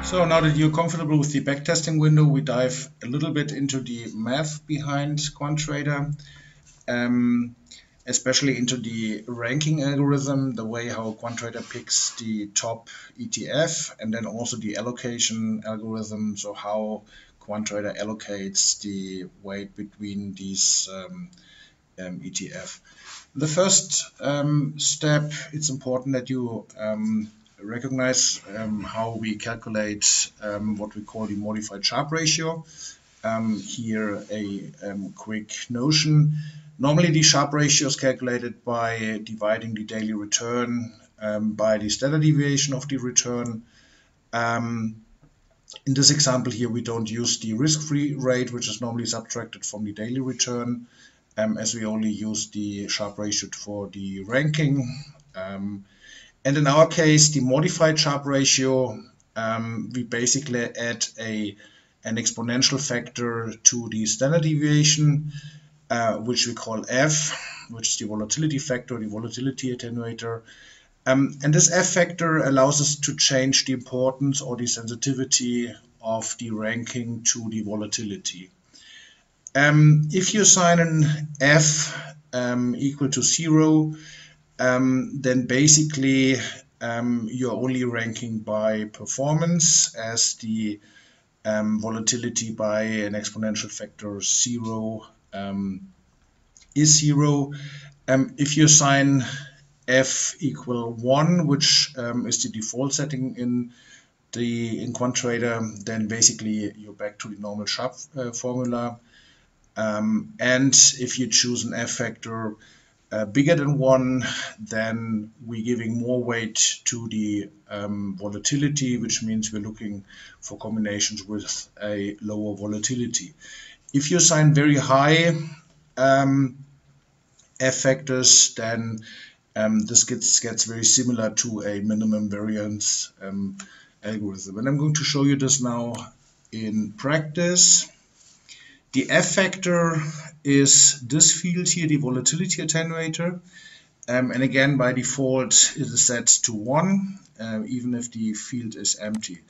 So now that you're comfortable with the backtesting window, we dive a little bit into the math behind QuantTrader, especially into the ranking algorithm, the way how QuantTrader picks the top ETF, and then also the allocation algorithm, so how QuantTrader allocates the weight between these ETF. The first step, it's important that you recognize how we calculate what we call the modified Sharpe ratio. Here a quick notion. Normally the Sharpe ratio is calculated by dividing the daily return by the standard deviation of the return. In this example here, we don't use the risk-free rate, which is normally subtracted from the daily return, as we only use the Sharpe ratio for the ranking. And in our case, the modified Sharpe ratio, we basically add an exponential factor to the standard deviation, which we call F, which is the volatility factor, the volatility attenuator. And this F factor allows us to change the importance or the sensitivity of the ranking to the volatility. If you assign an F equal to 0, then basically you're only ranking by performance, as the volatility by an exponential factor 0 is 0. If you assign F equal 1, which is the default setting in QuantTrader, then basically you're back to the normal Sharpe formula. And if you choose an F factor bigger than 1, then we're giving more weight to the volatility, which means we're looking for combinations with a lower volatility. If you assign very high F factors, then this gets very similar to a minimum variance algorithm. And I'm going to show you this now in practice. The F factor is this field here, the volatility attenuator. And again, by default, it is set to 1, even if the field is empty.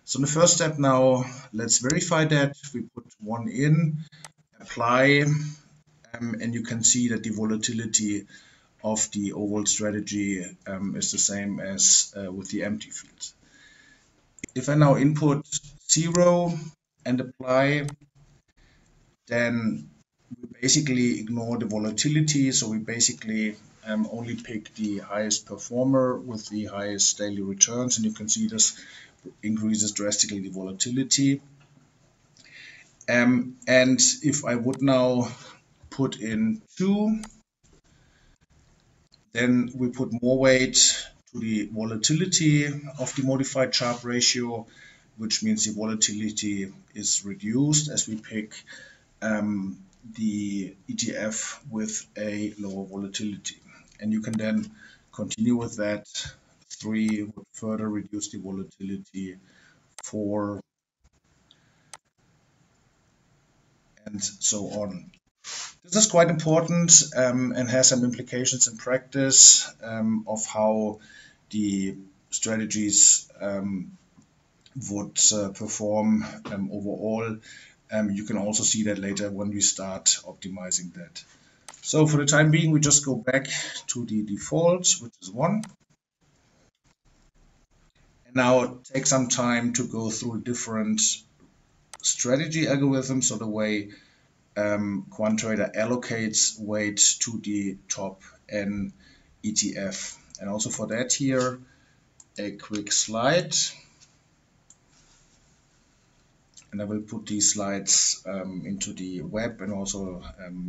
So in the first step now, let's verify that. We put 1 in, apply, and you can see that the volatility of the overall strategy is the same as with the empty field. If I now input 0 and apply, then we basically ignore the volatility. So we basically only pick the highest performer with the highest daily returns, and you can see this increases drastically the volatility. And if I would now put in 2, then we put more weight to the volatility of the modified Sharpe ratio, which means the volatility is reduced as we pick the ETF with a lower volatility. And you can then continue with that. 3 would further reduce the volatility, 4, and so on. This is quite important and has some implications in practice of how the strategies would perform overall. You can also see that later when we start optimizing that. So for the time being, we just go back to the default, which is 1. And now take some time to go through different strategy algorithms, so the way QuantTrader allocates weight to the top N ETF. And also for that here, a quick slide. And I will put these slides into the web and also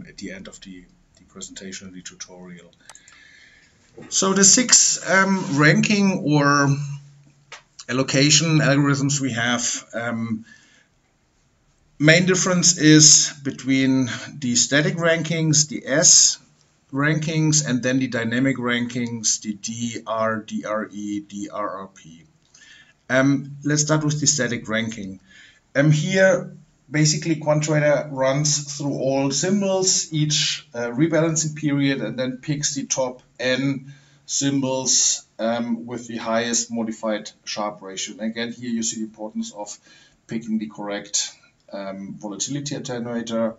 at the end of the presentation and the tutorial. So the 6 ranking or allocation algorithms we have, main difference is between the static rankings, the S rankings, and then the dynamic rankings, the DR, DRE, DRRP. Let's start with the static ranking. Here, basically, QuantTrader runs through all symbols each rebalancing period and then picks the top N symbols with the highest modified Sharpe ratio. And again, here you see the importance of picking the correct volatility attenuator.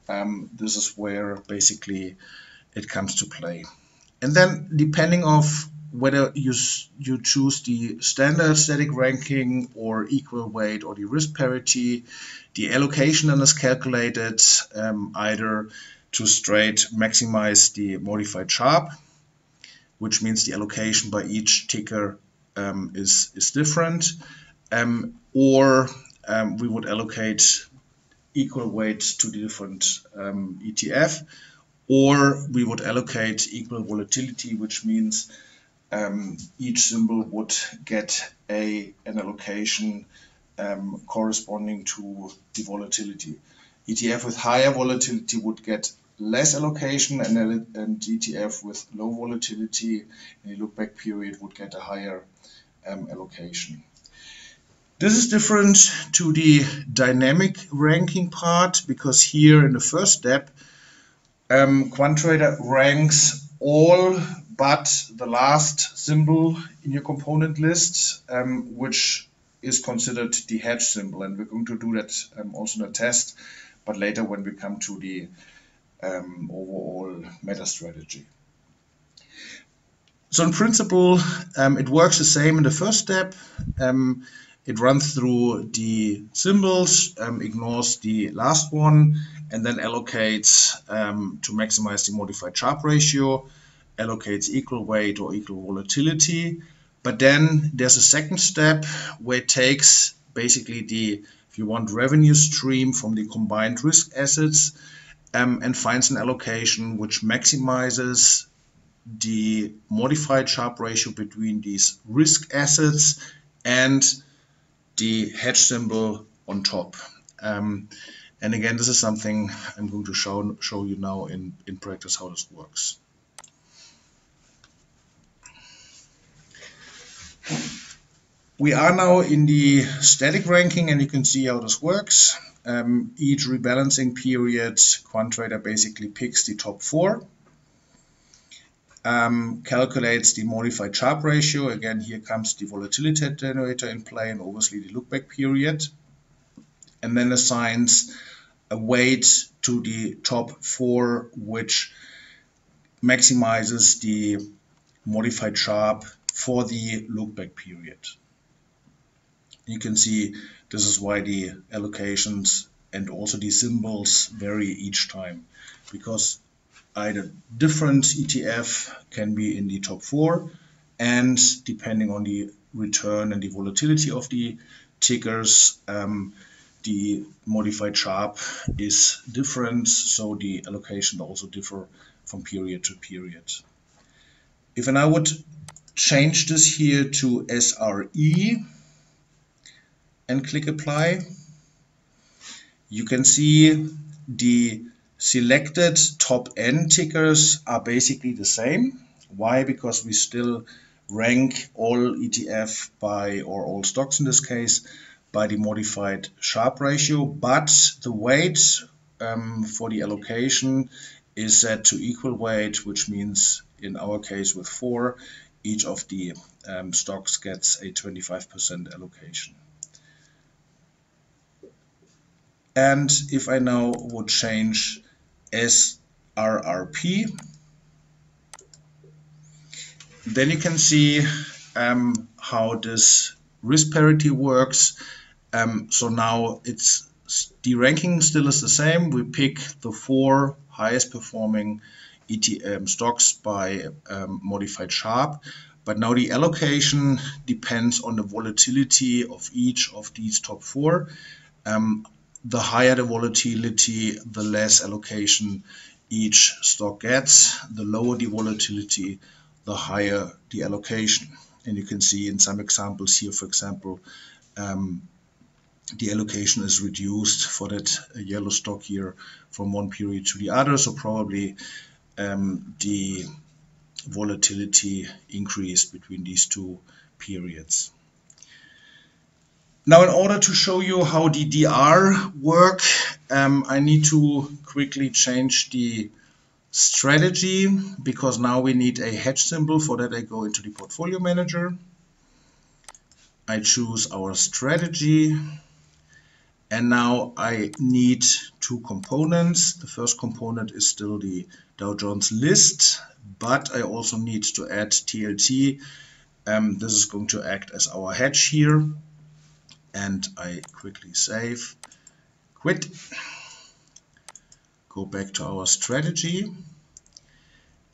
This is where basically it comes to play. And then depending on whether you choose the standard static ranking or equal weight or the risk parity, the allocation then is calculated either to straight maximize the modified Sharpe, which means the allocation by each ticker is different, or we would allocate equal weight to the different ETF, or we would allocate equal volatility, which means each symbol would get an allocation corresponding to the volatility. ETF with higher volatility would get less allocation, and ETF with low volatility in a look-back period would get a higher allocation. This is different to the dynamic ranking part, because here in the first step, QuantTrader ranks all but the last symbol in your component list, which is considered the hedge symbol. And we're going to do that also in a test, but later when we come to the overall meta strategy. So in principle, it works the same in the first step. It runs through the symbols, ignores the last one, and then allocates to maximize the modified Sharpe ratio, allocates equal weight or equal volatility. But then there's a second step where it takes basically the, if you want, revenue stream from the combined risk assets and finds an allocation which maximizes the modified Sharpe ratio between these risk assets and the hedge symbol on top. And again, this is something I'm going to show you now in practice how this works. We are now in the static ranking, and you can see how this works. Each rebalancing period, QuantTrader basically picks the top 4, calculates the modified Sharpe ratio. Again, here comes the volatility attenuator in play, and obviously the look-back period, and then assigns a weight to the top 4, which maximizes the modified Sharpe for the look-back period. You can see this is why the allocations and also the symbols vary each time, because either different ETF can be in the top 4, and depending on the return and the volatility of the tickers, the modified Sharpe is different, so the allocation also differ from period to period. If I now would change this here to SRE and click apply, you can see the selected top N tickers are basically the same. Why? Because we still rank all ETF by, or all stocks in this case, by the modified Sharpe ratio, but the weight for the allocation is set to equal weight, which means in our case with 4, each of the stocks gets a 25% allocation. And if I now would change SRRP, then you can see how this risk parity works. So now it's the ranking still is the same. We pick the 4 highest performing stocks by modified Sharpe, but now the allocation depends on the volatility of each of these top 4. The higher the volatility, the less allocation each stock gets. The lower the volatility, the higher the allocation. And you can see in some examples here, for example, the allocation is reduced for that yellow stock here from one period to the other. So probably the volatility increased between these 2 periods. Now, in order to show you how the DR work, I need to quickly change the strategy, because now we need a hedge symbol. For that I go into the portfolio manager. I choose our strategy, and now I need two components. The first component is still the Dow Jones list, but I also need to add TLT. This is going to act as our hedge here, and I quickly save, quit, go back to our strategy,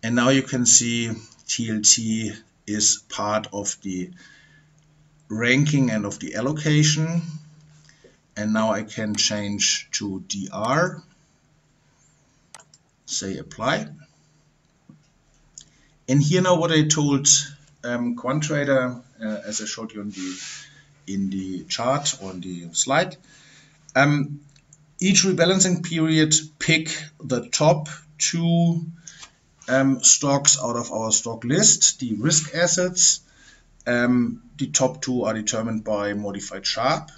and now you can see TLT is part of the ranking and of the allocation. And now I can change to DR, say apply. And here now what I told QuantTrader, as I showed you in the chart or on the slide, each rebalancing period pick the top two stocks out of our stock list, the risk assets. The top two are determined by modified Sharpe.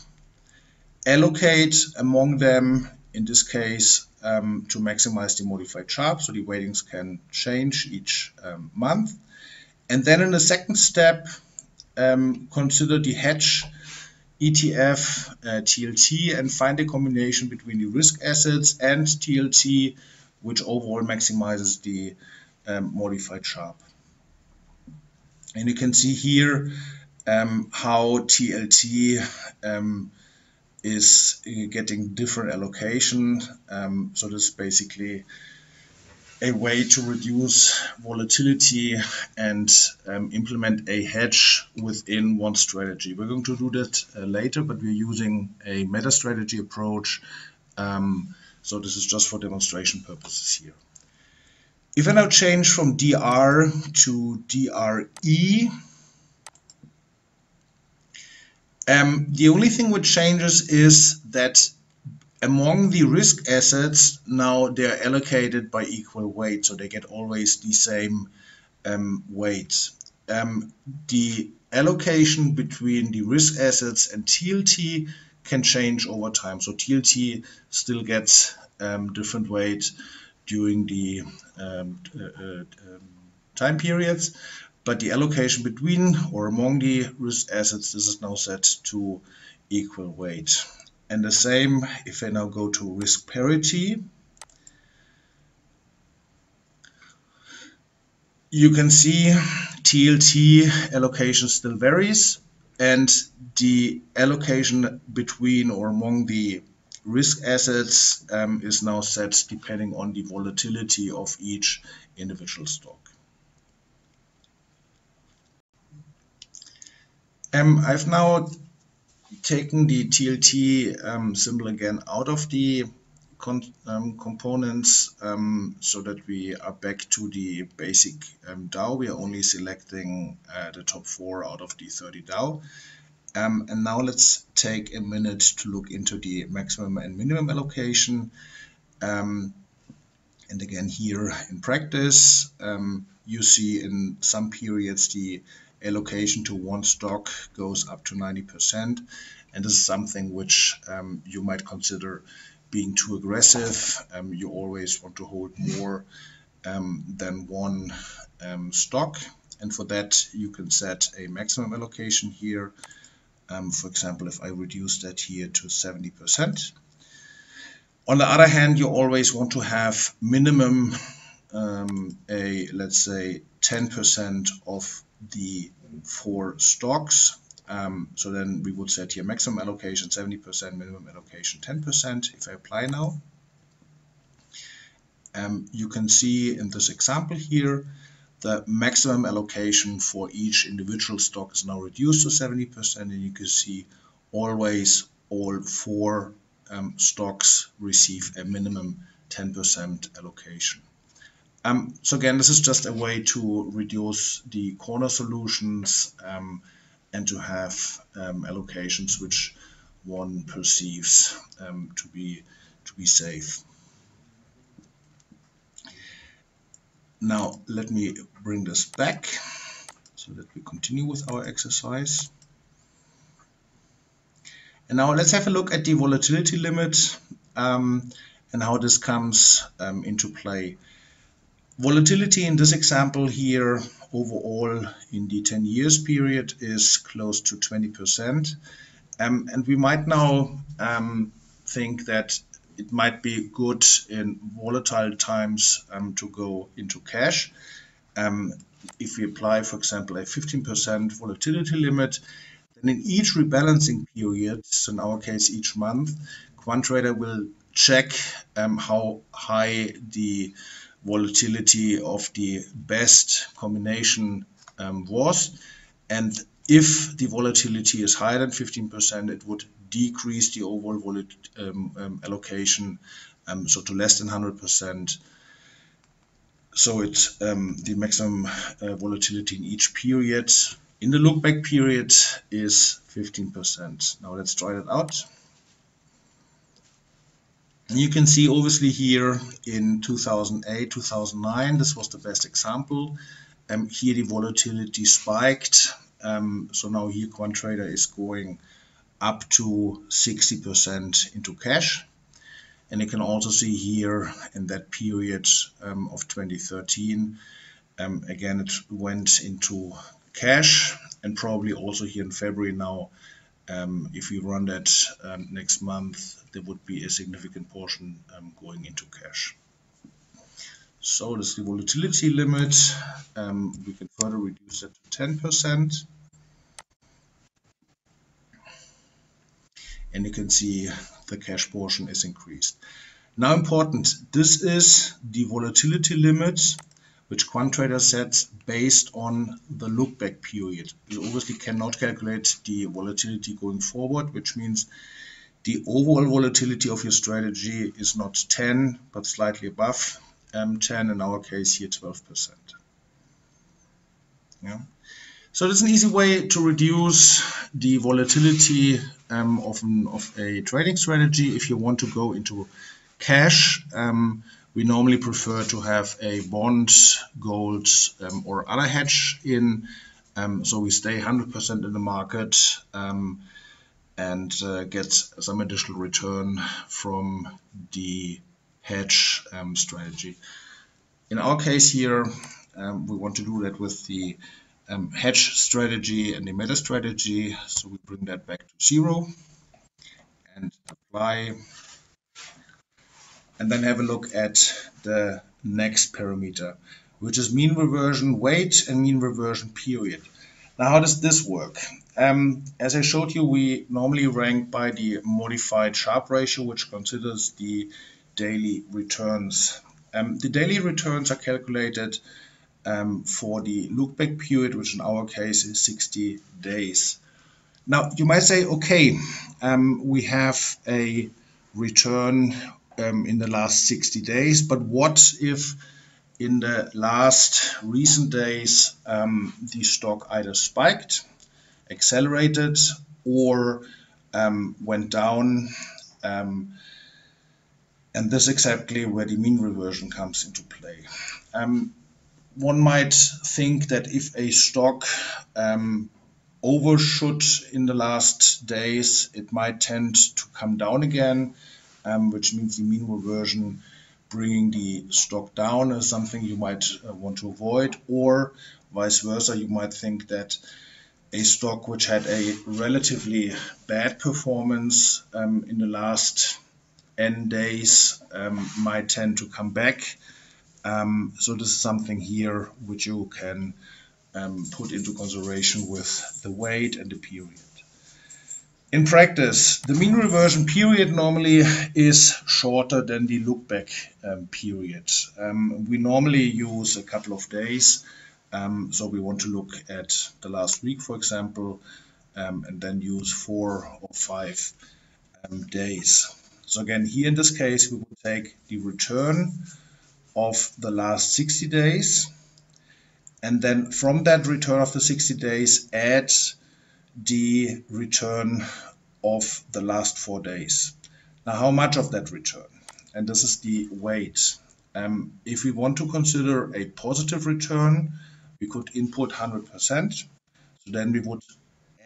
Allocate among them, in this case, to maximize the modified Sharpe, so the weightings can change each month. And then in the second step, consider the hedge ETF TLT and find a combination between the risk assets and TLT, which overall maximizes the modified Sharpe. And you can see here how TLT is getting different allocation. So this is basically a way to reduce volatility and implement a hedge within one strategy. We're going to do that later, but we're using a meta strategy approach. So this is just for demonstration purposes here. If I now change from DR to DRE, the only thing which changes is that among the risk assets, now they're allocated by equal weight, so they get always the same weight. The allocation between the risk assets and TLT can change over time. So TLT still gets different weight during the time periods, but the allocation between or among the risk assets, this is now set to equal weight. And the same if I now go to risk parity. You can see TLT allocation still varies, and the allocation between or among the risk assets is now set depending on the volatility of each individual stock. I've now taken the TLT symbol again out of the components so that we are back to the basic Dow. We are only selecting the top 4 out of the 30 Dow. And now let's take a minute to look into the maximum and minimum allocation. And again, here in practice, you see in some periods the allocation to one stock goes up to 90%, and this is something which you might consider being too aggressive. You always want to hold more than one stock, and for that you can set a maximum allocation here. For example, if I reduce that here to 70%. On the other hand, you always want to have minimum let's say 10% of the 4 stocks. So then we would set here maximum allocation 70%, minimum allocation 10%. If I apply now, you can see in this example here, the maximum allocation for each individual stock is now reduced to 70%, and you can see always all 4 stocks receive a minimum 10% allocation. So again, this is just a way to reduce the corner solutions and to have allocations which one perceives to be safe. Now let me bring this back so that we continue with our exercise. And now let's have a look at the volatility limit and how this comes into play. Volatility in this example here overall in the 10 years period is close to 20%. And we might now think that it might be good in volatile times to go into cash. If we apply, for example, a 15% volatility limit, then in each rebalancing period, so in our case each month, QuantTrader will check how high the volatility of the best combination was. And if the volatility is higher than 15%, it would decrease the overall allocation, so to less than 100%. So it's the maximum volatility in each period. In the look-back period is 15%. Now let's try that out. And you can see obviously here in 2008, 2009, this was the best example. Here the volatility spiked. So now here QuantTrader is going up to 60% into cash. And you can also see here in that period of 2013, again, it went into cash, and probably also here in February now, if we run that next month, there would be a significant portion going into cash. So this is the volatility limit. We can further reduce that to 10%. And you can see the cash portion is increased. Now important, this is the volatility limit which QuantTrader sets based on the look-back period. You obviously cannot calculate the volatility going forward, which means the overall volatility of your strategy is not 10, but slightly above 10, in our case here 12%. Yeah. So that's an easy way to reduce the volatility of a trading strategy. If you want to go into cash, we normally prefer to have a bond, gold, or other hedge in, so we stay 100% in the market and get some additional return from the hedge strategy. In our case here, we want to do that with the hedge strategy and the meta strategy, so we bring that back to 0 and apply. And then have a look at the next parameter, which is mean reversion weight and mean reversion period. Now, how does this work? As I showed you, we normally rank by the modified Sharpe ratio, which considers the daily returns. The daily returns are calculated for the look-back period, which in our case is 60 days. Now, you might say, okay, we have a return in the last 60 days, but what if in the last recent days the stock either spiked, accelerated, or went down, and this is exactly where the mean reversion comes into play. One might think that if a stock overshot in the last days, it might tend to come down again, which means the mean reversion bringing the stock down is something you might want to avoid, or vice versa. You might think that a stock which had a relatively bad performance in the last N days might tend to come back. So this is something here which you can put into consideration with the weight and the period. In practice, the mean reversion period normally is shorter than the look-back period. We normally use a couple of days, so we want to look at the last week, for example, and then use 4 or 5 days. So again, here in this case, we would take the return of the last 60 days, and then from that return of the 60 days, add the return of the last 4 days. Now, how much of that return? And this is the weight. If we want to consider a positive return, we could input 100%. So then we would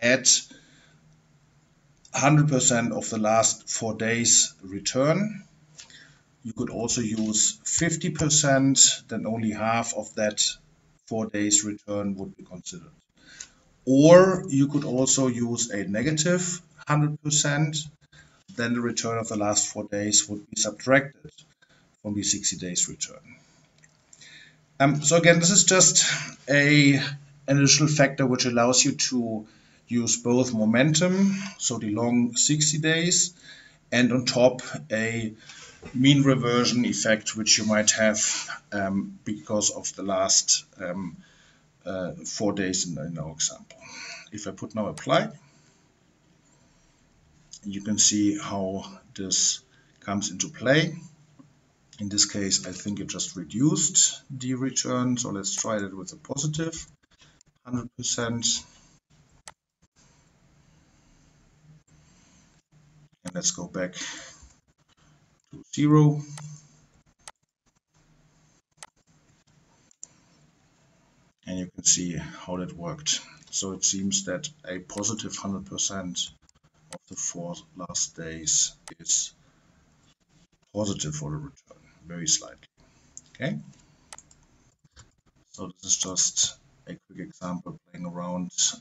add 100% of the last 4 days return. You could also use 50%, then only half of that 4 days return would be considered. Or you could also use a negative 100%, then the return of the last 4 days would be subtracted from the 60 days return. So again, this is just an additional factor which allows you to use both momentum, so the long 60 days, and on top a mean reversion effect which you might have because of the last 4 days in our example. If I put now apply, you can see how this comes into play. In this case, I think it just reduced the return, so let's try that with a positive 100%. And let's go back to 0. And you can see how that worked. So it seems that a positive 100% of the 4 last days is positive for the return, very slightly. Okay. So this is just a quick example playing around. So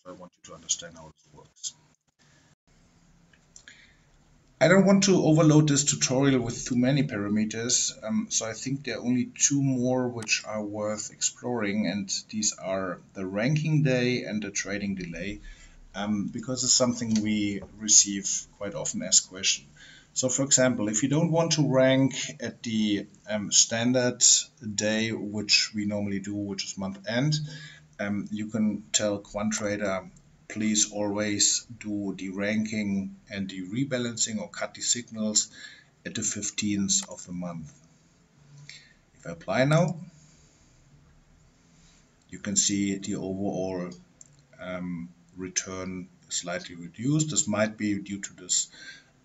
I want you to understand how this works. I don't want to overload this tutorial with too many parameters, so I think there are only 2 more which are worth exploring, and these are the ranking day and the trading delay, because it's something we receive quite often as question. So for example, if you don't want to rank at the standard day, which we normally do, which is month end, you can tell QuantTrader, please always do the ranking and the rebalancing or cut the signals at the 15th of the month. If I apply now, you can see the overall return slightly reduced. This might be due to this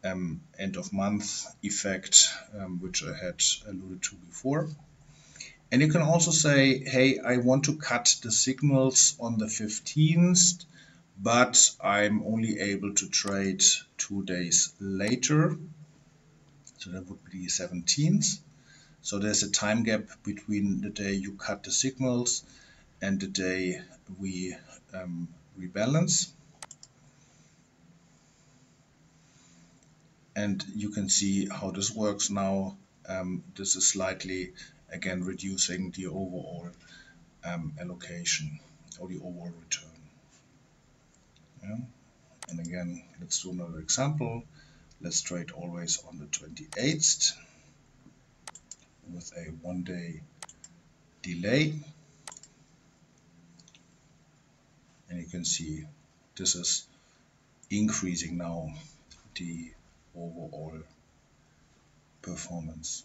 end of month effect, which I had alluded to before. And you can also say, hey, I want to cut the signals on the 15th, but I'm only able to trade 2 days later. So that would be the 17th. So there's a time gap between the day you cut the signals and the day we rebalance. And you can see how this works now. This is slightly, again, reducing the overall allocation or the overall return. Yeah. And again, let's do another example. Let's trade always on the 28th with a 1-day delay. And you can see this is increasing now the overall performance.